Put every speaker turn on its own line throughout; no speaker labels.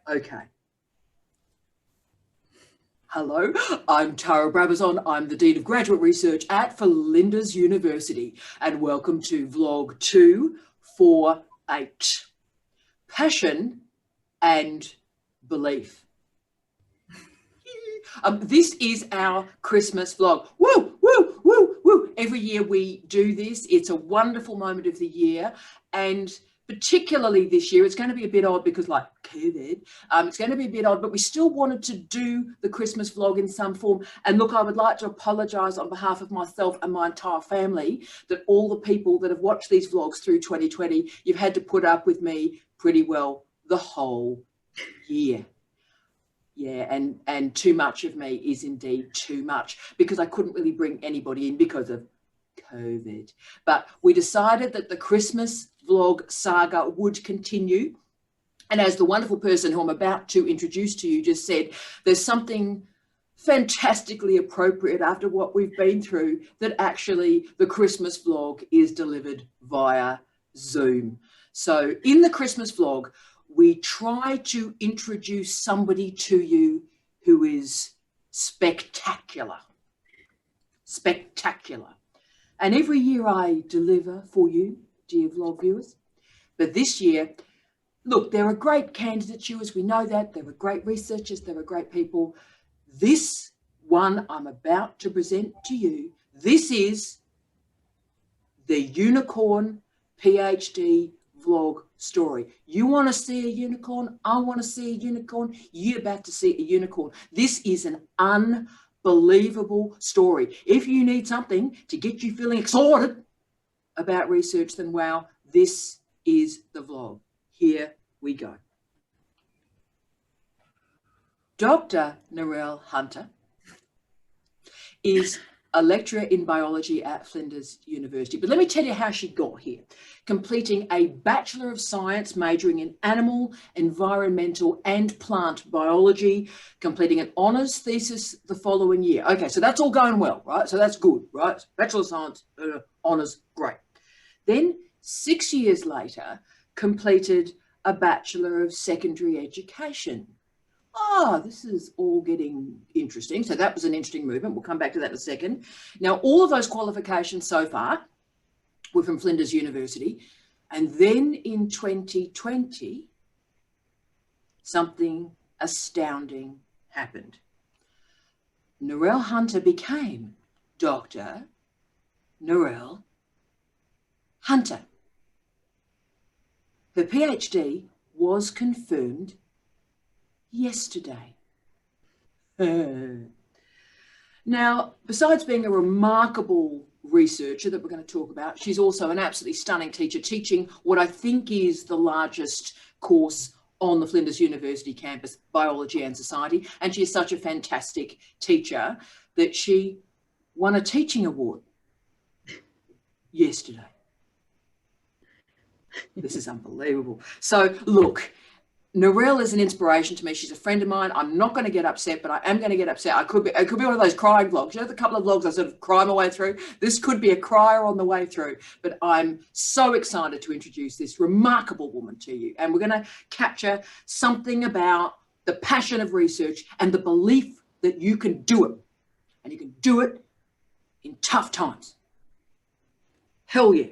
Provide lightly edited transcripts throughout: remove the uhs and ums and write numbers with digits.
Okay. Hello, I'm Tara Brabazon. I'm the Dean of Graduate Research at Flinders University, and welcome to Vlog 248, Passion and Belief. This is our Christmas vlog. Woo, woo, woo, woo. Every year we do this. It's a wonderful moment of the year, and particularly this year, it's going to be a bit odd because like COVID, it's going to be a bit odd, but we still wanted to do the Christmas vlog in some form. And look, I would like to apologise on behalf of myself and my entire family that all the people that have watched these vlogs through 2020, you've had to put up with me pretty well the whole year. Yeah, and too much of me is indeed too much because I couldn't really bring anybody in because of COVID. But we decided that the Christmas vlog saga would continue. And as the wonderful person who I'm about to introduce to you just said, there's something fantastically appropriate after what we've been through that actually the Christmas vlog is delivered via Zoom. So in the Christmas vlog, we try to introduce somebody to you who is spectacular. Spectacular. And every year I deliver for you, dear vlog viewers. But this year, look, there are great candidates, we know that. There are great researchers, there are great people. This one I'm about to present to you, this is the Unicorn PhD vlog story. You want to see a unicorn? I want to see a unicorn. You're about to see a unicorn. This is an unbelievable story. If you need something to get you feeling excited about research, then wow, this is the vlog. Here we go. Dr. Narelle Hunter is a lecturer in biology at Flinders University. But let me tell you how she got here. Completing a Bachelor of Science majoring in animal, environmental and plant biology, completing an honours thesis the following year. Okay, so that's all going well, right? So that's good, right? Bachelor of Science, honours, great. Then 6 years later, completed a Bachelor of Secondary Education. This is all getting interesting. So that was an interesting movement. We'll come back to that in a second. Now, all of those qualifications so far were from Flinders University. And then in 2020, something astounding happened. Narelle Hunter became Dr. Narelle Hunter. Her PhD was confirmed yesterday. Now, besides being a remarkable researcher that we're going to talk about, she's also an absolutely stunning teacher, teaching what I think is the largest course on the Flinders University campus, Biology and Society. And she is such a fantastic teacher that she won a teaching award yesterday. This is unbelievable. So look, Narelle is an inspiration to me. She's a friend of mine. I'm not going to get upset, but I am going to get upset. It could be one of those crying vlogs. You know, the couple of vlogs I sort of cry my way through. This could be a crier on the way through. But I'm so excited to introduce this remarkable woman to you. And we're going to capture something about the passion of research and the belief that you can do it. And you can do it in tough times. Hell yeah.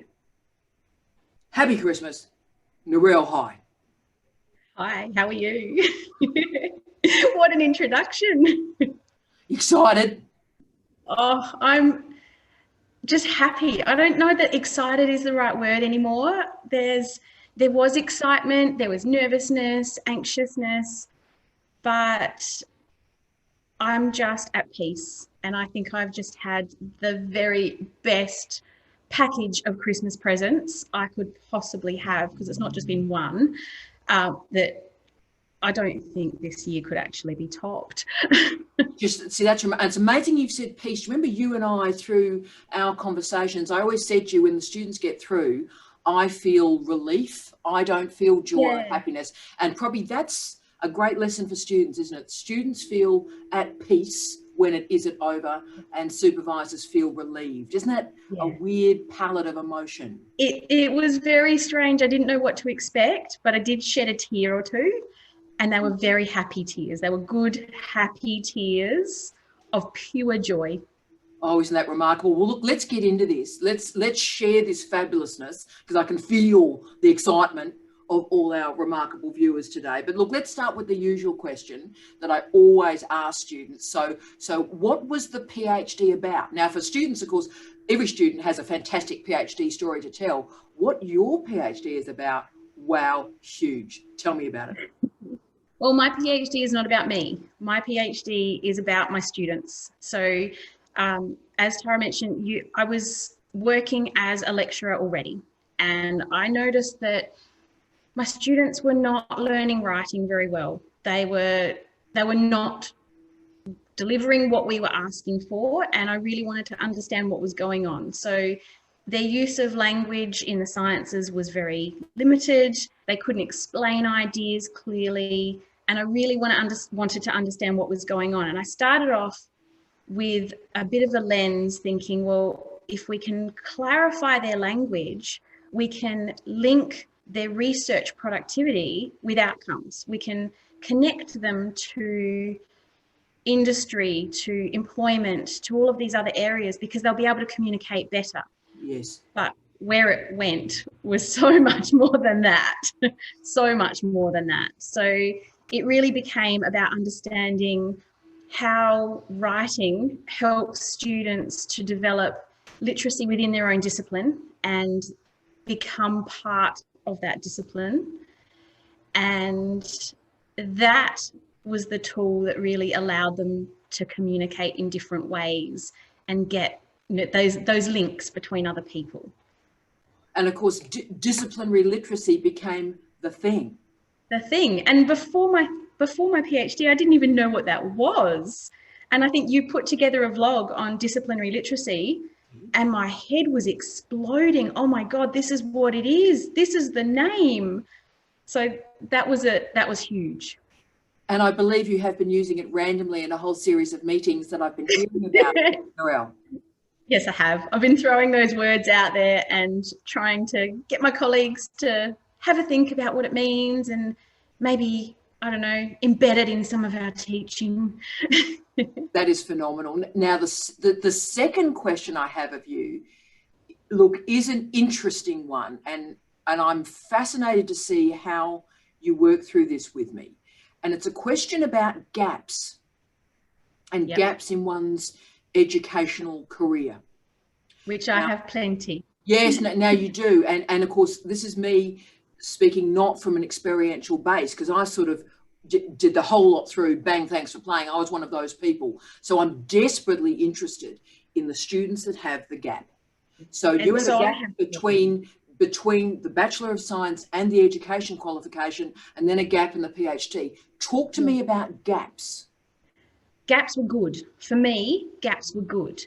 Happy Christmas, Narelle. Hi.
Hi, how are you? What an introduction.
Excited?
Oh, I'm just happy. I don't know that excited is the right word anymore. There was excitement, there was nervousness, anxiousness, but I'm just at peace. And I think I've just had the very best package of Christmas presents I could possibly have, because it's not just been one. That I don't think this year could actually be topped.
Just see, it's amazing you've said peace. Remember, you and I, through our conversations, I always said to you, when the students get through, I feel relief. I don't feel joy or happiness. And probably that's a great lesson for students, isn't it? Students feel at peace when it isn't over, and supervisors feel relieved. Isn't that a weird palette of emotion?
It was very strange. I didn't know what to expect, but I did shed a tear or two. And they were very happy tears. They were good, happy tears of pure joy.
Oh, isn't that remarkable? Well, look, let's get into this. Let's share this fabulousness, because I can feel the excitement of all our remarkable viewers today. But look, let's start with the usual question that I always ask students. So what was the PhD about? Now, for students, of course, every student has a fantastic PhD story to tell. What your PhD is about, wow, huge. Tell me about it.
Well, my PhD is not about me. My PhD is about my students. So as Tara mentioned, I was working as a lecturer already, and I noticed that my students were not learning writing very well. They were not delivering what we were asking for, and I really wanted to understand what was going on. So their use of language in the sciences was very limited. They couldn't explain ideas clearly, and I really wanted to understand what was going on. And I started off with a bit of a lens thinking, well, if we can clarify their language, we can link their research productivity with outcomes. We can connect them to industry, to employment, to all of these other areas, because they'll be able to communicate better.
Yes.
But where it went was so much more than that, so much more than that. So it really became about understanding how writing helps students to develop literacy within their own discipline and become part of that discipline. And that was the tool that really allowed them to communicate in different ways and get those links between other people.
And of course, disciplinary literacy became the thing.
The thing. And before my PhD, I didn't even know what that was. And I think you put together a vlog on disciplinary literacy, and my head was exploding. Oh my God, this is what it is. This is the name. So that was huge.
And I believe you have been using it randomly in a whole series of meetings that I've been hearing about, Narelle.
Yes, I have. I've been throwing those words out there and trying to get my colleagues to have a think about what it means and maybe, I don't know, embed it in some of our teaching.
That is phenomenal. Now, the second question I have of you, look, is an interesting one. And I'm fascinated to see how you work through this with me. And it's a question about gaps and gaps in one's educational career.
Which I have plenty.
Yes, now you do. And of course, this is me speaking not from an experiential base, because I sort of did the whole lot through Bang, thanks for playing. I was one of those people. So I'm desperately interested in the students that have the gap. So you have a gap between the Bachelor of Science and the education qualification, and then a gap in the PhD. Talk to me about gaps.
Gaps were good. For me, gaps were good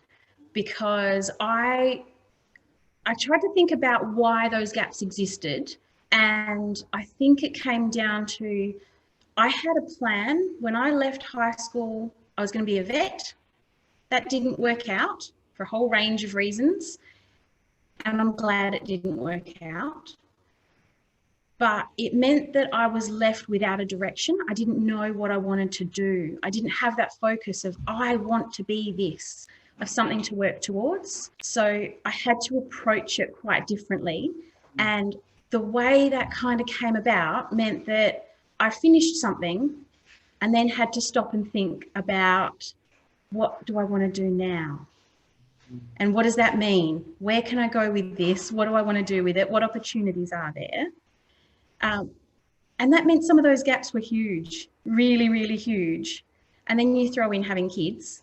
because I tried to think about why those gaps existed. And I think it came down to, I had a plan. When I left high school, I was going to be a vet. That didn't work out for a whole range of reasons. And I'm glad it didn't work out. But it meant that I was left without a direction. I didn't know what I wanted to do. I didn't have that focus of, I want to be this, of something to work towards. So I had to approach it quite differently. And the way that kind of came about meant that I finished something and then had to stop and think about, what do I want to do now? And what does that mean? Where can I go with this? What do I want to do with it? What opportunities are there? And that meant some of those gaps were huge, really, really huge. And then you throw in having kids.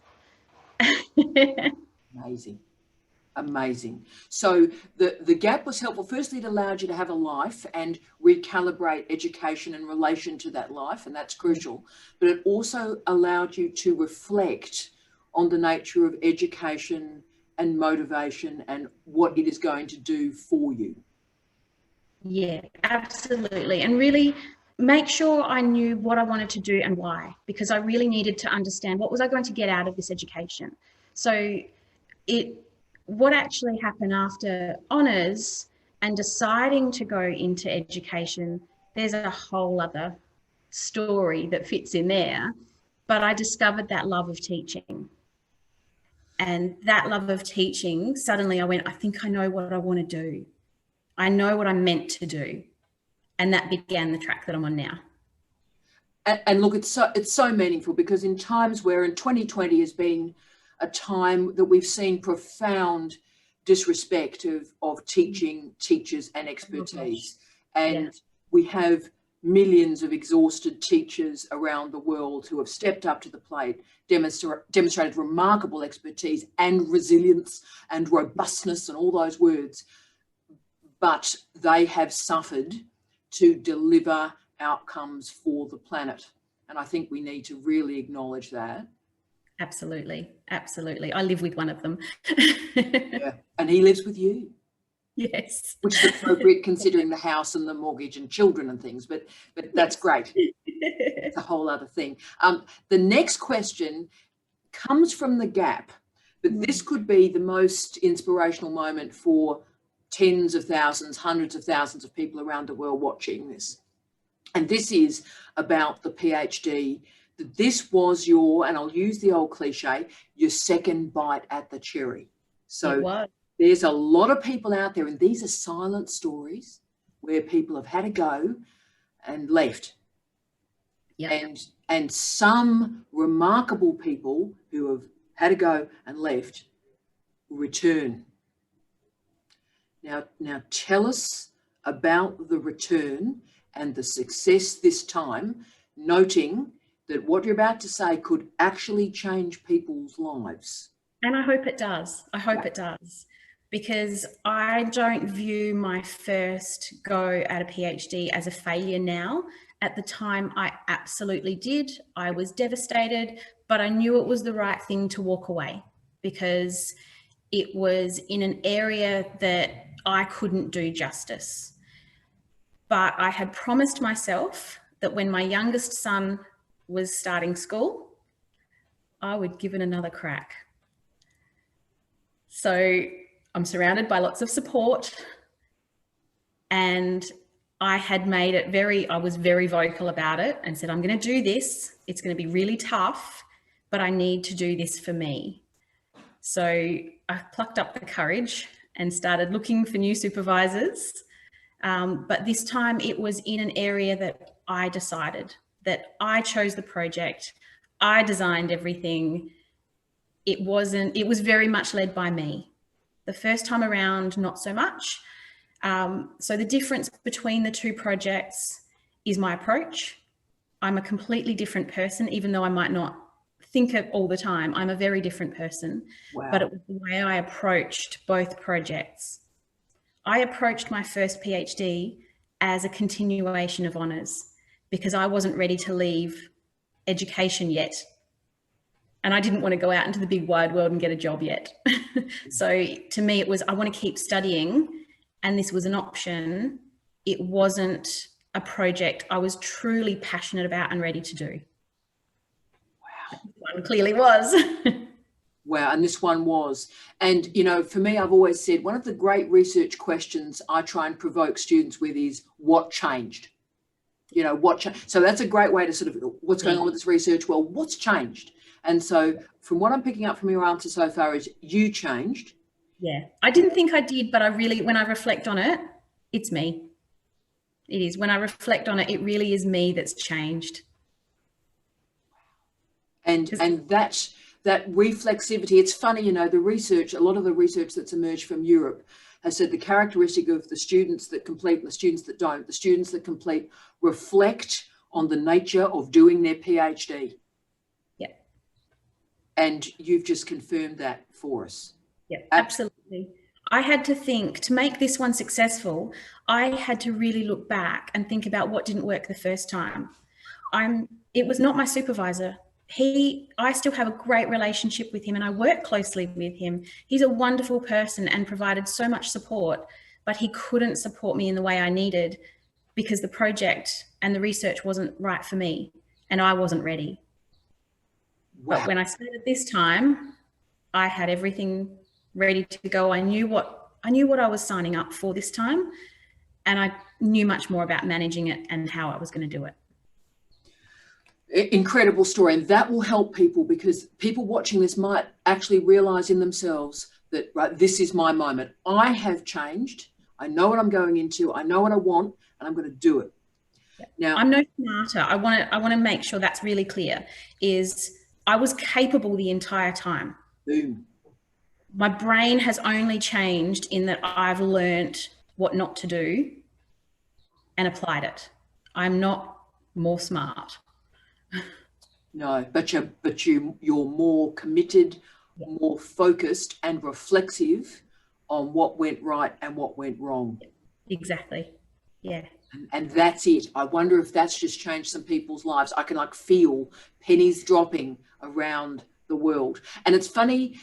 Amazing. So the gap was helpful. Firstly, it allowed you to have a life and recalibrate education in relation to that life, and that's crucial. But it also allowed you to reflect on the nature of education and motivation and what it is going to do for you.
Yeah, absolutely. And really make sure I knew what I wanted to do and why, because I really needed to understand what was I going to get out of this education. So what actually happened after honours and deciding to go into education, there's a whole other story that fits in there. But I discovered that love of teaching. And that love of teaching, suddenly I went, I think I know what I want to do. I know what I'm meant to do. And that began the track that I'm on now.
And look, it's so meaningful, because in times where, in 2020 has been a time that we've seen profound disrespect of teaching, teachers and expertise. And we have millions of exhausted teachers around the world who have stepped up to the plate, demonstrated remarkable expertise and resilience and robustness and all those words, but they have suffered to deliver outcomes for the planet. And I think we need to really acknowledge that.
Absolutely. Absolutely. I live with one of them.
Yeah. And he lives with you.
Yes.
Which is appropriate considering the house and the mortgage and children and things, but that's great. It's a whole other thing. The next question comes from the gap, but this could be the most inspirational moment for tens of thousands, hundreds of thousands of people around the world watching this. And this is about the PhD, that this was your, and I'll use the old cliche, your second bite at the cherry. So there's a lot of people out there, and these are silent stories where people have had a go and left. Yep. And some remarkable people who have had a go and left return. Now tell us about the return and the success this time, noting that what you're about to say could actually change people's lives.
And I hope it does. I hope it does. Because I don't view my first go at a PhD as a failure now. At the time, I absolutely did. I was devastated, but I knew it was the right thing to walk away, because it was in an area that I couldn't do justice. But I had promised myself that when my youngest son was starting school, I would give it another crack. So I'm surrounded by lots of support, and I had made it I was very vocal about it and said, I'm going to do this. It's going to be really tough, but I need to do this for me. So I plucked up the courage and started looking for new supervisors. But this time it was in an area that I decided, that I chose the project. I designed everything. It was very much led by me. The first time around, not so much. So the difference between the two projects is my approach. I'm a completely different person, even though I might not think it all the time. I'm a very different person. Wow. But it was the way I approached both projects. I approached my first PhD as a continuation of honours, because I wasn't ready to leave education yet. And I didn't want to go out into the big wide world and get a job yet. So to me, it was, I want to keep studying, and this was an option. It wasn't a project I was truly passionate about and ready to do. Wow. One clearly was.
Wow, and this one was. And, you know, for me, I've always said one of the great research questions I try and provoke students with is, what changed? You know, what changed? So that's a great way to sort of, what's going on with this research? Well, what's changed? And so from what I'm picking up from your answer so far is you changed.
Yeah, I didn't think I did, but I really, when I reflect on it, it's me. It is. When I reflect on it, it really is me that's changed.
And that reflexivity, it's funny, you know, the research, a lot of the research that's emerged from Europe has said the characteristic of the students that complete and the students that don't, the students that complete reflect on the nature of doing their PhD. Yeah. And you've just confirmed that for us.
Yeah, absolutely. I had to think, to make this one successful, I had to really look back and think about what didn't work the first time. It was not my supervisor. I still have a great relationship with him and I work closely with him. He's a wonderful person and provided so much support, but he couldn't support me in the way I needed because the project and the research wasn't right for me and I wasn't ready. Wow. But when I started this time, I had everything ready to go. I knew what I was signing up for this time, and I knew much more about managing it and how I was going to do it.
Incredible story. And that will help people, because people watching this might actually realize in themselves that, right, this is my moment. I have changed. I know what I'm going into. I know what I want, and I'm going to do it. Now,
I'm no smarter. I want to make sure that's really clear. Is I was capable the entire time.
boom.
My brain has only changed in that I've learnt what not to do and applied it. I'm not more smart.
No, but you're more committed, more focused, and reflexive on what went right and what went wrong.
Exactly. Yeah.
And that's it. I wonder if that's just changed some people's lives. I can like feel pennies dropping around the world. And it's funny,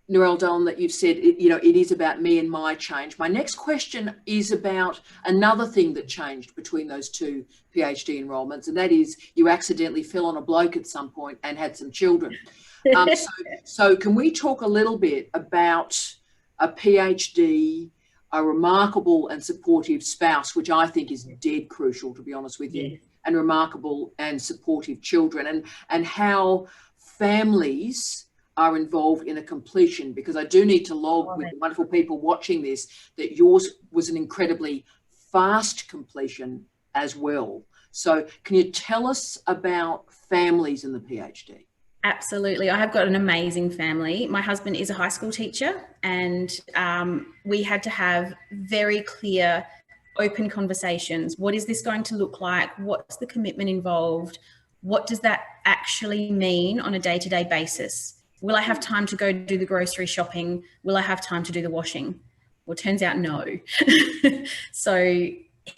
Narelle Dolan, that you've said, it is about me and my change. My next question is about another thing that changed between those two PhD enrollments, and that is you accidentally fell on a bloke at some point and had some children. So can we talk a little bit about a PhD, a remarkable and supportive spouse, which I think is dead crucial, to be honest with you, and remarkable and supportive children, and how families are involved in a completion, because I do need to log with the wonderful people watching this that yours was an incredibly fast completion as well. So can you tell us about families in the PhD?
Absolutely. I have got an amazing family. My husband is a high school teacher, and we had to have very clear, open conversations. What is this going to look like? What's the commitment involved? What does that actually mean on a day-to-day basis? Will I have time to go do the grocery shopping? Will I have time to do the washing? Well, it turns out no. So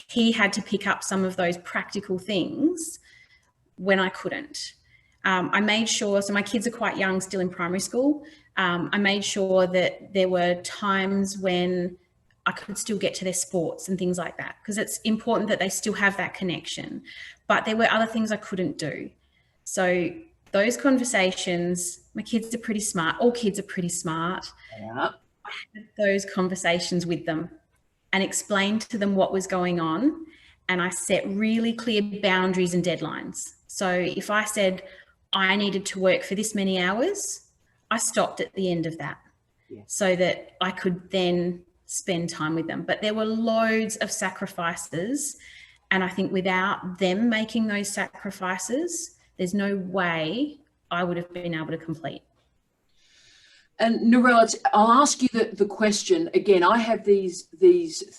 he had to pick up some of those practical things when I couldn't. I made sure, so my kids are quite young, still in primary school. I made sure that there were times when I could still get to their sports and things like that, because it's important that they still have that connection. But there were other things I couldn't do. So those conversations, my kids are pretty smart. All kids are pretty smart.
Yeah.
I had those conversations with them and explained to them what was going on. And I set really clear boundaries and deadlines. So if I said I needed to work for this many hours, I stopped at the end of that, so that I could then spend time with them. But there were loads of sacrifices. And I think without them making those sacrifices, there's no way I would have been able to complete.
And Narelle, I'll ask you the question again. I have these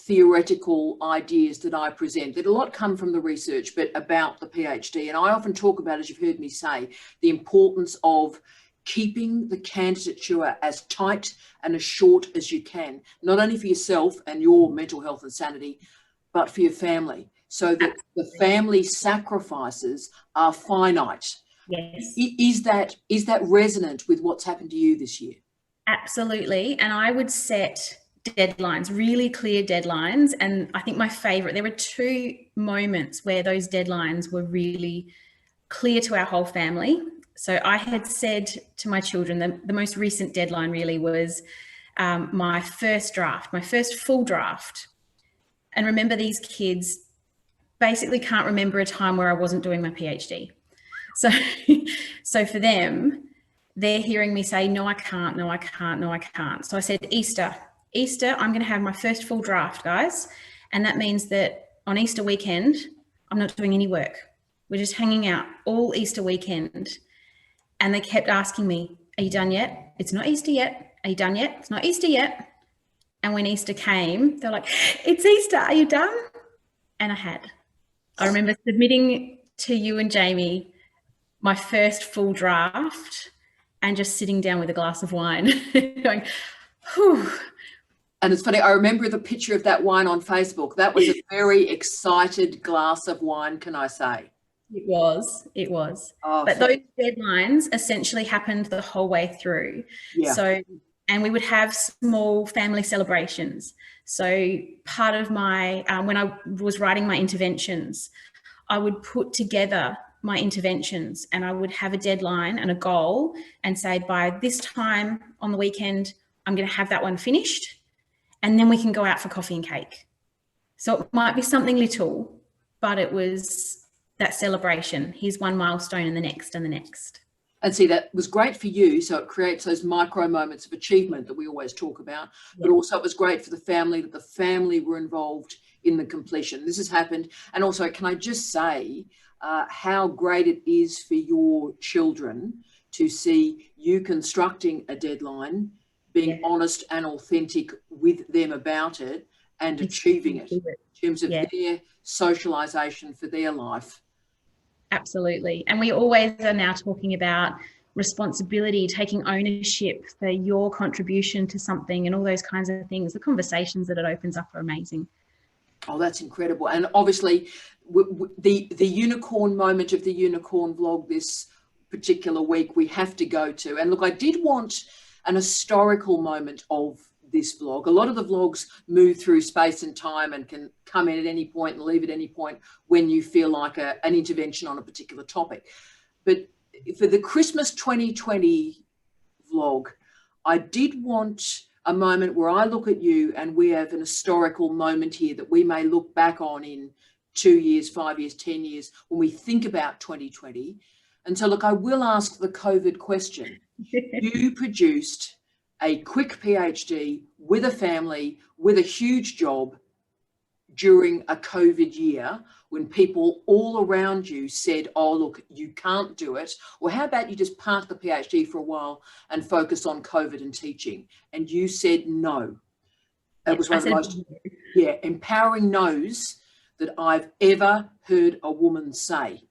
theoretical ideas that I present that a lot come from the research, but about the PhD. And I often talk about, as you've heard me say, the importance of keeping the candidature as tight and as short as you can, not only for yourself and your mental health and sanity, but for your family, so that the family sacrifices are finite.
Yes.
Is that resonant with what's happened to you this year?
Absolutely. And I would set deadlines, really clear deadlines. And I think my favorite, there were two moments where those deadlines were really clear to our whole family. So I had said to my children, the most recent deadline really was my first draft, my first full draft. And remember, these kids basically can't remember a time where I wasn't doing my PhD. So for them, they're hearing me say, no, I can't, no, I can't, no, I can't. So I said, Easter, I'm going to have my first full draft, guys. And that means that on Easter weekend, I'm not doing any work. We're just hanging out all Easter weekend. And they kept asking me, are you done yet? It's not Easter yet. Are you done yet? It's not Easter yet. And when Easter came, they're like, it's Easter, are you done? And I had. I remember submitting to you and Jamie my first full draft and just sitting down with a glass of wine going, whew.
And it's funny, I remember the picture of that wine on Facebook. That was a very excited glass of wine, can I say?
It was. Oh, but those deadlines essentially happened the whole way through.
Yeah.
So, and we would have small family celebrations. So part of my, when I was writing my interventions, I would put together my interventions and I would have a deadline and a goal and say, by this time on the weekend, I'm going to have that one finished. And then we can go out for coffee and cake. So it might be something little, but it was that celebration. Here's one milestone and the next and the next.
And see, that was great for you. So it creates those micro moments of achievement that we always talk about, but also it was great for the family, that the family were involved in the completion. This has happened. And also, can I just say how great it is for your children to see you constructing a deadline, being honest and authentic with them about it, and achieving it in terms of their socialization for their life.
Absolutely. And we always are now talking about responsibility, taking ownership for your contribution to something and all those kinds of things. The conversations that it opens up are amazing.
Oh, that's incredible. And obviously the unicorn moment of the unicorn vlog this particular week we have to go to. And look, I did want an historical moment of this vlog. A lot of the vlogs move through space and time and can come in at any point and leave at any point when you feel like an intervention on a particular topic. But for the Christmas 2020 vlog, I did want a moment where I look at you and we have an historical moment here that we may look back on in 2 years, 5 years, 10 years when we think about 2020. And so, look, I will ask the COVID question. You produced a quick PhD with a family, with a huge job during a COVID year when people all around you said, oh, look, you can't do it. Or how about you just park the PhD for a while and focus on COVID and teaching? And you said no. That was one of the most empowering no's that I've ever heard a woman say.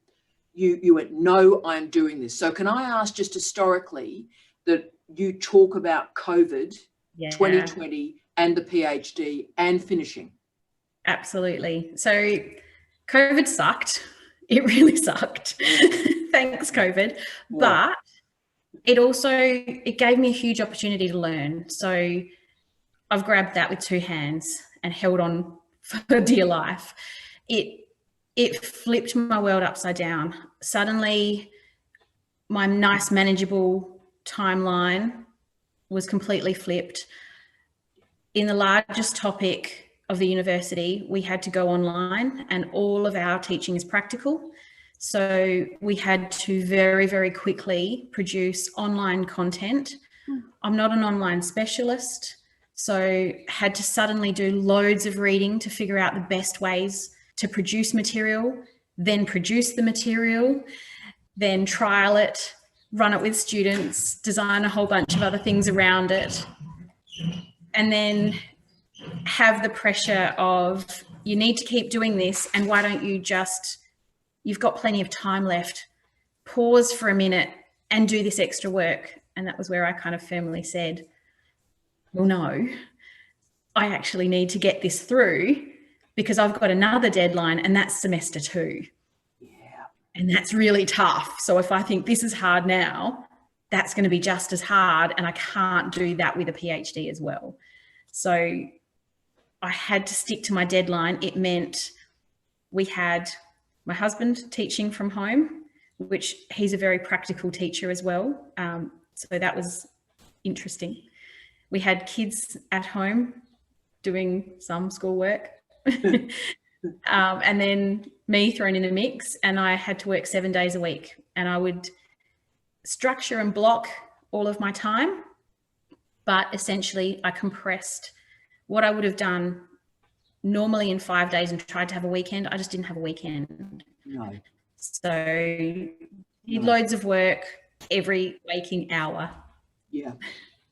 You went, no, I'm doing this. So can I ask just historically that you talk about COVID, 2020 and the PhD and finishing?
Absolutely. So COVID sucked. It really sucked. Thanks, COVID. But it gave me a huge opportunity to learn. So I've grabbed that with two hands and held on for dear life. It flipped my world upside down. Suddenly, my nice, manageable timeline was completely flipped. In the largest topic of the university, we had to go online and all of our teaching is practical. So we had to very, very quickly produce online content. I'm not an online specialist, so had to suddenly do loads of reading to figure out the best ways to produce material, then produce the material, then trial it, run it with students, design a whole bunch of other things around it, and then have the pressure of you need to keep doing this, and why don't you just, you've got plenty of time left, pause for a minute and do this extra work. And that was where I kind of firmly said, well, no, I actually need to get this through because I've got another deadline and that's semester 2.
Yeah.
And that's really tough. So if I think this is hard now, that's going to be just as hard, and I can't do that with a PhD as well. So I had to stick to my deadline. It meant we had my husband teaching from home, which he's a very practical teacher as well. So that was interesting. We had kids at home doing some schoolwork. And then me thrown in a mix, and I had to work 7 days a week, and I would structure and block all of my time, but essentially I compressed what I would have done normally in 5 days and tried to have a weekend. I just didn't have a weekend.
No.
So did loads of work every waking hour.
Yeah.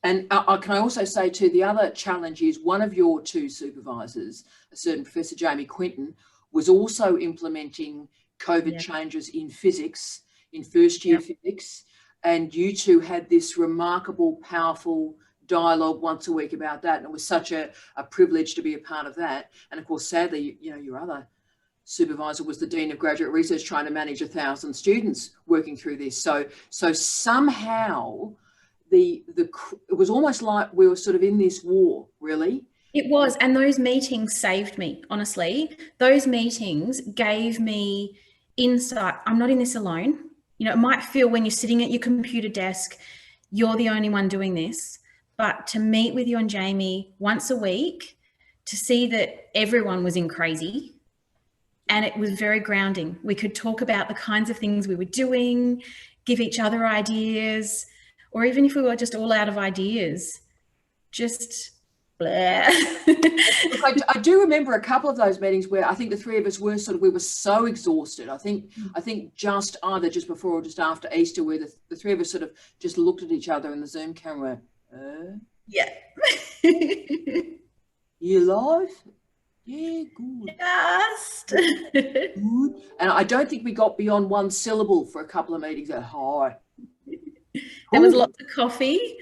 And can I also say too, the other challenge is one of your two supervisors, a certain Professor Jamie Quinton, was also implementing COVID changes in physics, in first year physics. And you two had this remarkable, powerful dialogue once a week about that. And it was such a privilege to be a part of that. And of course, sadly, you know, your other supervisor was the Dean of Graduate Research, trying to manage 1,000 students working through this. So somehow it was almost like we were sort of in this war, really.
It was, and those meetings saved me, honestly. Those meetings gave me insight. I'm not in this alone. You know, it might feel when you're sitting at your computer desk, you're the only one doing this. But to meet with you and Jamie once a week, to see that everyone was in crazy And it was very grounding. We could talk about the kinds of things we were doing, give each other ideas, or even if we were just all out of ideas, just blah.
Look, I do remember a couple of those meetings where I think the three of us were we were so exhausted. I think just either just before or just after Easter, where the three of us sort of just looked at each other in the Zoom camera.
Yeah.
You live? Yeah, good.
Just.
Good. And I don't think we got beyond one syllable for a couple of meetings. Hi.
There was lots of coffee.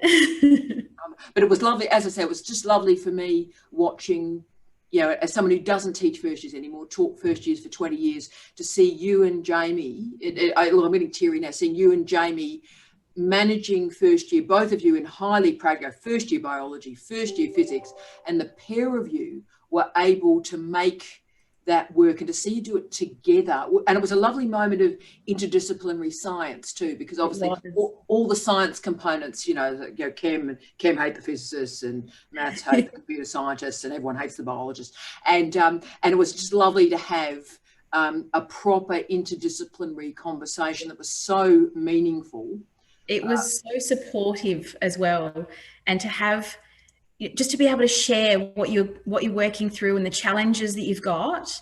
But it was lovely. As I said, it was just lovely for me watching, you know, as someone who doesn't teach first years anymore, taught first years for 20 years, to see you and Jamie, I'm getting teary now, seeing you and Jamie managing first year, both of you in highly practical, first year biology, first year physics, and the pair of you were able to make that work and to see you do it together. And it was a lovely moment of interdisciplinary science too, because obviously all the science components, you know, Chem hate the physicists and maths hate the computer scientists and everyone hates the biologists. And it was just lovely to have a proper interdisciplinary conversation that was so meaningful.
It was so supportive as well. And to have, just to be able to share what you're working through and the challenges that you've got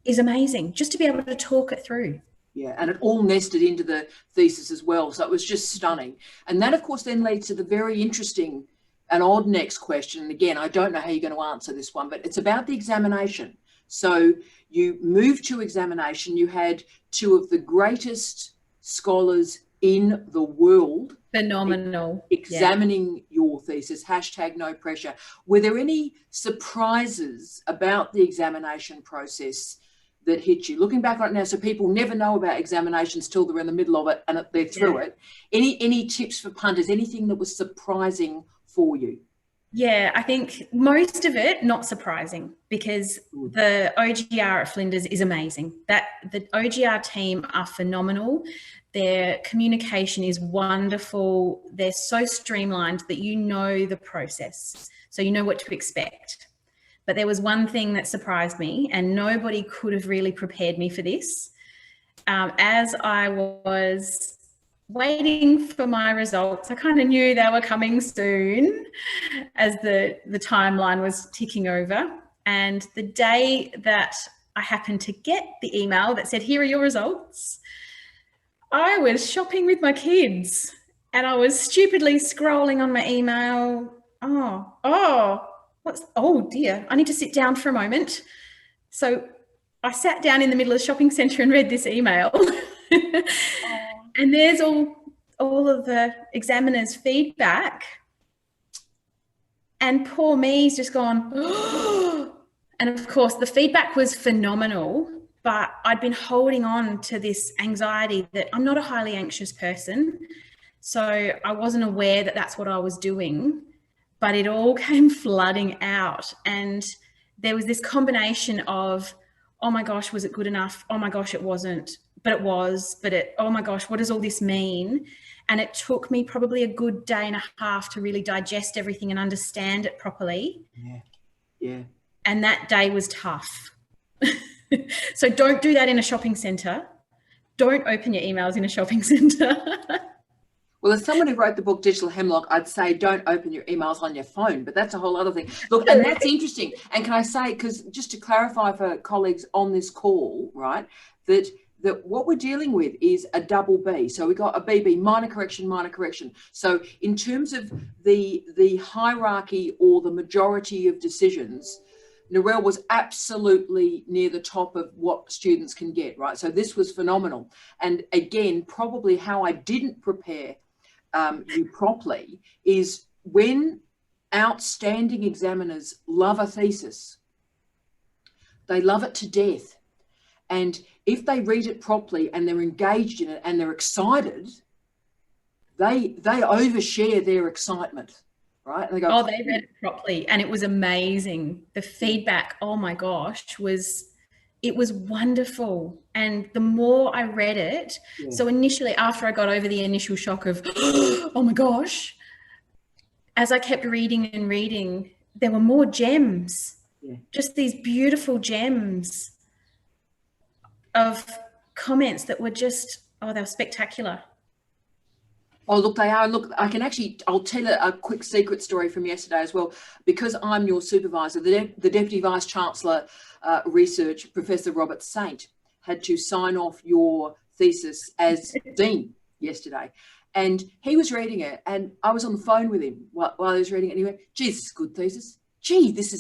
is amazing. Just to be able to talk it through.
Yeah, and it all nested into the thesis as well. So it was just stunning. And that, of course, then leads to the very interesting and odd next question. And again, I don't know how you're going to answer this one, but it's about the examination. So you moved to examination. You had two of the greatest scholars in the world.
Phenomenal.
Examining your thesis, #no pressure. Were there any surprises about the examination process that hit you? Looking back right now, so people never know about examinations till they're in the middle of it and they're through it. Any tips for punters, anything that was surprising for you?
Yeah, I think most of it not surprising, because the OGR at Flinders is amazing. The OGR team are phenomenal. Their communication is wonderful. They're so streamlined that you know the process, so you know what to expect. But there was one thing that surprised me, and nobody could have really prepared me for this. As I was waiting for my results, I kind of knew they were coming soon as the timeline was ticking over. And the day that I happened to get the email that said, "Here are your results," I was shopping with my kids and I was stupidly scrolling on my email. Oh dear, I need to sit down for a moment. So I sat down in the middle of the shopping centre and read this email. And there's all of the examiners' feedback. And poor me's just gone, oh. And of course, the feedback was phenomenal, but I'd been holding on to this anxiety that I'm not a highly anxious person. So I wasn't aware that that's what I was doing, but it all came flooding out. And there was this combination of, oh my gosh, was it good enough? Oh my gosh, it wasn't, but it was, oh my gosh, what does all this mean? And it took me probably a good day and a half to really digest everything and understand it properly.
Yeah.
And that day was tough. So don't do that in a shopping centre. Don't open your emails in a shopping centre.
Well, as someone who wrote the book Digital Hemlock, I'd say don't open your emails on your phone, but that's a whole other thing. Look, and that's interesting. And can I say, because just to clarify for colleagues on this call, right, that what we're dealing with is a double B. So we got a BB, minor correction, minor correction. So in terms of the hierarchy or the majority of decisions, Narelle was absolutely near the top of what students can get, right? So this was phenomenal. And again, probably how I didn't prepare you properly is when outstanding examiners love a thesis, they love it to death. And if they read it properly and they're engaged in it and they're excited, they overshare their excitement. Right? And they go,
they read it properly and it was amazing. The feedback, oh my gosh, it was wonderful. And the more I read it, so initially after I got over the initial shock of, oh my gosh, as I kept reading and reading, there were more gems, just these beautiful gems. of comments that were just, oh, they were spectacular.
Oh, look, they are. Look, I'll tell a quick secret story from yesterday as well. Because I'm your supervisor, the Deputy Vice Chancellor Research, Professor Robert Saint, had to sign off your thesis as Dean yesterday. And he was reading it, and I was on the phone with him while he was reading it, and he went, "Geez, this is a good thesis. Gee, this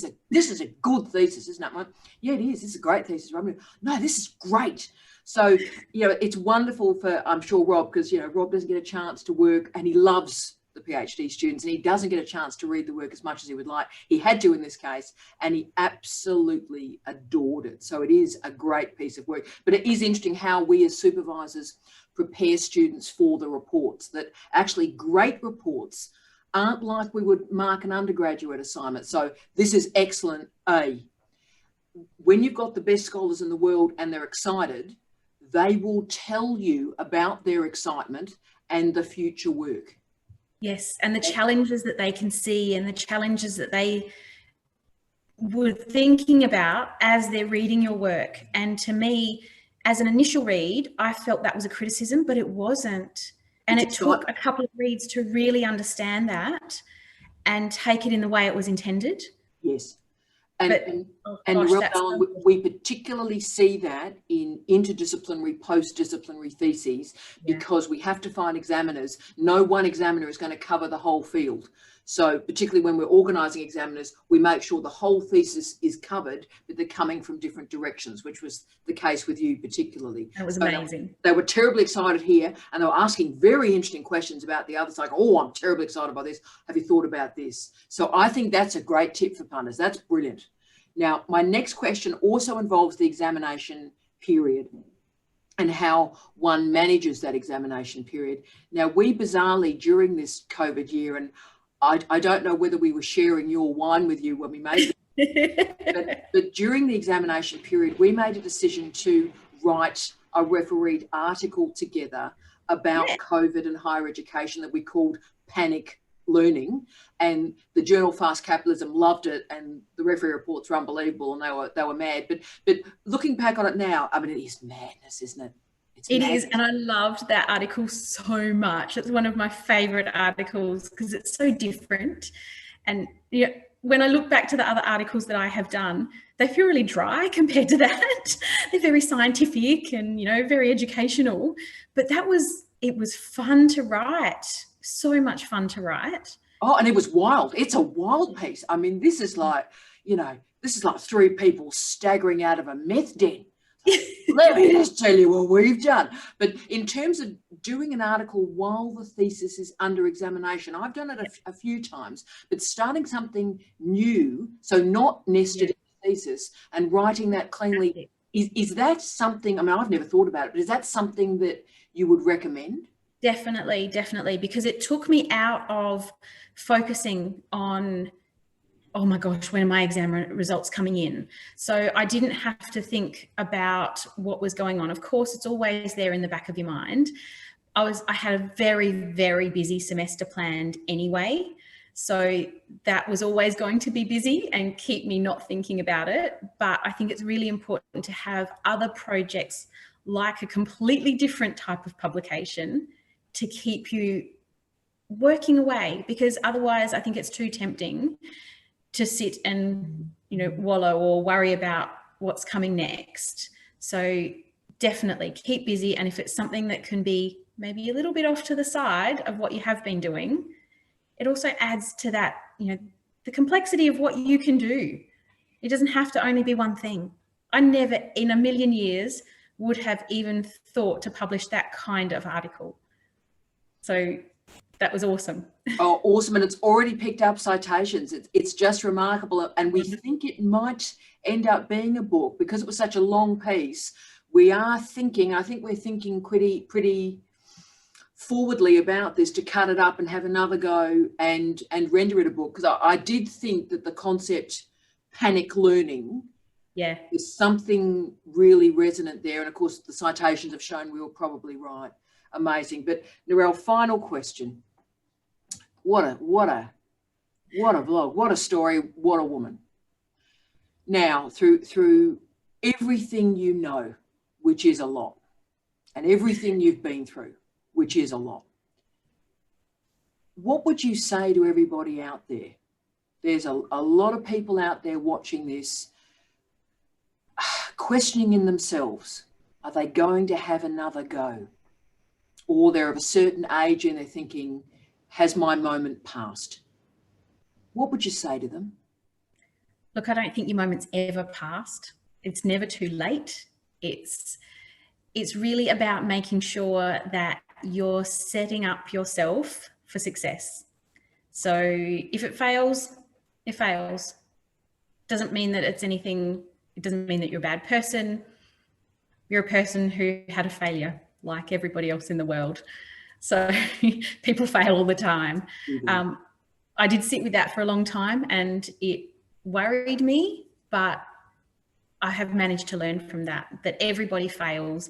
is a good thesis, isn't it?" I went, "Yeah, it is. This is a great thesis." Robin, "No, this is great." So, it's wonderful for, I'm sure, Rob, because, Rob doesn't get a chance to work, and he loves the PhD students, and he doesn't get a chance to read the work as much as he would like. He had to in this case, and he absolutely adored it. So it is a great piece of work. But it is interesting how we as supervisors prepare students for the reports, that actually great reports aren't like we would mark an undergraduate assignment. So this is excellent. When you've got the best scholars in the world and they're excited, they will tell you about their excitement and the future work.
Yes, and the challenges that they can see and the challenges that they were thinking about as they're reading your work. And to me, as an initial read, I felt that was a criticism, but it wasn't. And it took a couple of reads to really understand that and take it in the way it was intended.
Yes. And we particularly see that in interdisciplinary, post-disciplinary theses, because we have to find examiners. No one examiner is going to cover the whole field. So particularly when we're organising examiners, we make sure the whole thesis is covered, but they're coming from different directions, which was the case with you particularly.
That was amazing.
They were terribly excited here, and they were asking very interesting questions about the others, like, "Oh, I'm terribly excited by this. Have you thought about this?" So I think that's a great tip for punters. That's brilliant. Now, my next question also involves the examination period and how one manages that examination period. Now, we bizarrely, during this COVID year, and I don't know whether we were sharing your wine with you when we made it, but during the examination period, we made a decision to write a refereed article together about COVID and higher education that we called Panic Learning, and the journal Fast Capitalism loved it, and the referee reports were unbelievable, and they were mad. But looking back on it now, I mean, it is madness, isn't it?
It is, and I loved that article so much. It's one of my favorite articles because it's so different. And when I look back to the other articles that I have done, they feel really dry compared to that. They're very scientific and very educational. But it was fun to write. So much fun to write.
Oh, and it was wild. It's a wild piece. I mean, this is like three people staggering out of a meth den. Let me just tell you what we've done. But in terms of doing an article while the thesis is under examination, I've done it a few times, but starting something new, so not nested in the thesis, and writing that cleanly, is that something, I mean, I've never thought about it, but is that something that you would recommend?
Definitely, because it took me out of focusing on, oh my gosh, when are my exam results coming in? So I didn't have to think about what was going on. Of course, it's always there in the back of your mind. I had a very, very busy semester planned anyway. So that was always going to be busy and keep me not thinking about it. But I think it's really important to have other projects like a completely different type of publication to keep you working away, because otherwise I think it's too tempting to sit and, wallow or worry about what's coming next. So definitely keep busy. And if it's something that can be maybe a little bit off to the side of what you have been doing, it also adds to that, the complexity of what you can do. It doesn't have to only be one thing. I never in a million years would have even thought to publish that kind of article. So that was awesome.
Oh, awesome. And it's already picked up citations. It's just remarkable. And we think it might end up being a book because it was such a long piece. I think we're thinking pretty forwardly about this, to cut it up and have another go and render it a book. Because I did think that the concept panic learning, is something really resonant there. And of course, the citations have shown we were probably right. Amazing. But Narelle, final question. What a vlog, what a story, what a woman. Now, through everything which is a lot, and everything you've been through, which is a lot, what would you say to everybody out there? There's a lot of people out there watching this, questioning in themselves, are they going to have another go? Or they're of a certain age and they're thinking, has my moment passed? What would you say to them?
Look, I don't think your moment's ever passed. It's never too late. It's really about making sure that you're setting up yourself for success. So if it fails, it fails. Doesn't mean that it's anything, it doesn't mean that you're a bad person. You're a person who had a failure like everybody else in the world. So people fail all the time.
Mm-hmm.
I did sit with that for a long time and it worried me, but I have managed to learn from that everybody fails.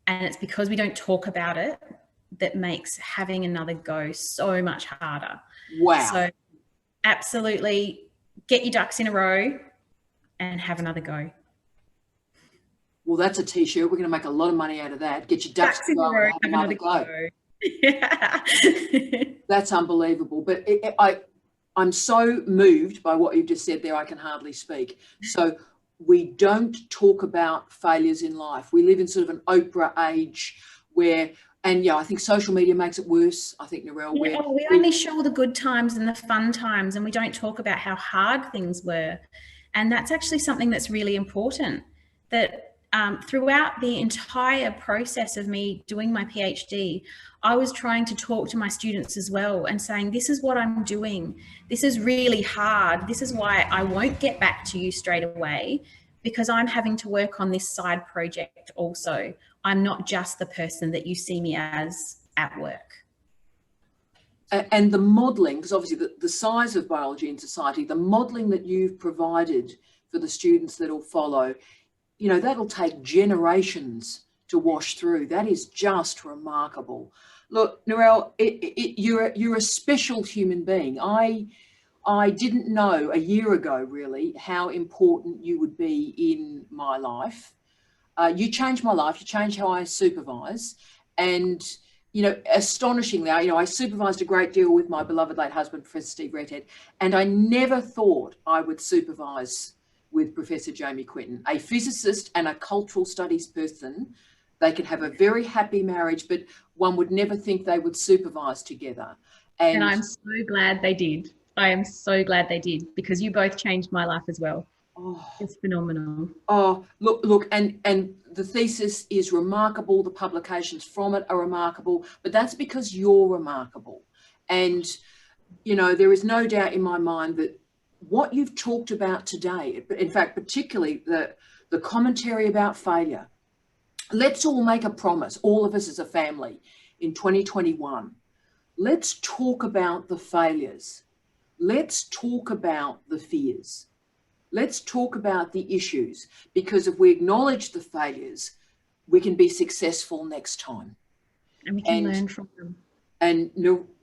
And it's because we don't talk about it that makes having another go so much harder.
Wow.
So absolutely get your ducks in a row and have another go.
Well, that's a t-shirt. We're going to make a lot of money out of that. Get your ducks in a row and have another go.
Yeah.
That's unbelievable. But I'm so moved by what you've just said there, I can hardly speak. So we don't talk about failures in life. We live in sort of an Oprah age where, and yeah, I think social media makes it worse. I think, Narelle,
we only show the good times and the fun times, and we don't talk about how hard things were. And that's actually something that's really important, that throughout the entire process of me doing my PhD, I was trying to talk to my students as well and saying, this is what I'm doing. This is really hard. This is why I won't get back to you straight away, because I'm having to work on this side project also. I'm not just the person that you see me as at work.
And the modelling, because obviously the size of biology in society, the modelling that you've provided for the students that will follow, you know, that'll take generations to wash through. That is just remarkable. Look, Narelle, you're a special human being. I didn't know a year ago, really, how important you would be in my life. You changed my life. You changed how I supervise. And, you know, astonishingly, you know, I supervised a great deal with my beloved late husband, Professor Steve Redhead, and I never thought I would supervise with Professor Jamie Quinton, a physicist and a cultural studies person. They can have a very happy marriage, but one would never think they would supervise together.
And I'm so glad they did. I am so glad they did, because you both changed my life as well. Oh, it's phenomenal.
Oh, look, and the thesis is remarkable. The publications from it are remarkable, but that's because you're remarkable. And, you know, there is no doubt in my mind that what you've talked about today, in fact, particularly the commentary about failure, let's all make a promise, all of us as a family, in 2021. Let's talk about the failures. Let's talk about the fears. Let's talk about the issues, because if we acknowledge the failures, we can be successful next time.
And we can learn from them.
And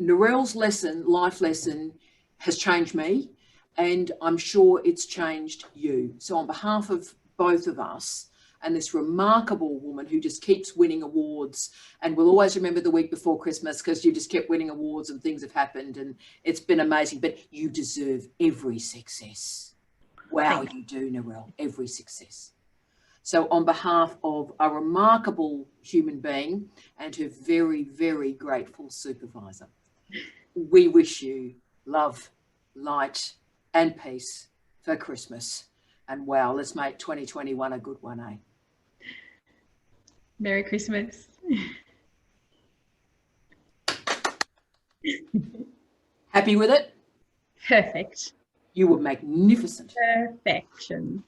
Narelle's lesson, life lesson, has changed me, and I'm sure it's changed you. So on behalf of both of us and this remarkable woman who just keeps winning awards, and we'll always remember the week before Christmas because you just kept winning awards and things have happened and it's been amazing, but you deserve every success. Wow, you do, Narelle, every success. So on behalf of a remarkable human being and her very, very grateful supervisor, we wish you love, light and peace for Christmas. And wow, let's make 2021 a good one, eh?
Merry Christmas.
Happy with it?
Perfect.
You were magnificent.
Perfection.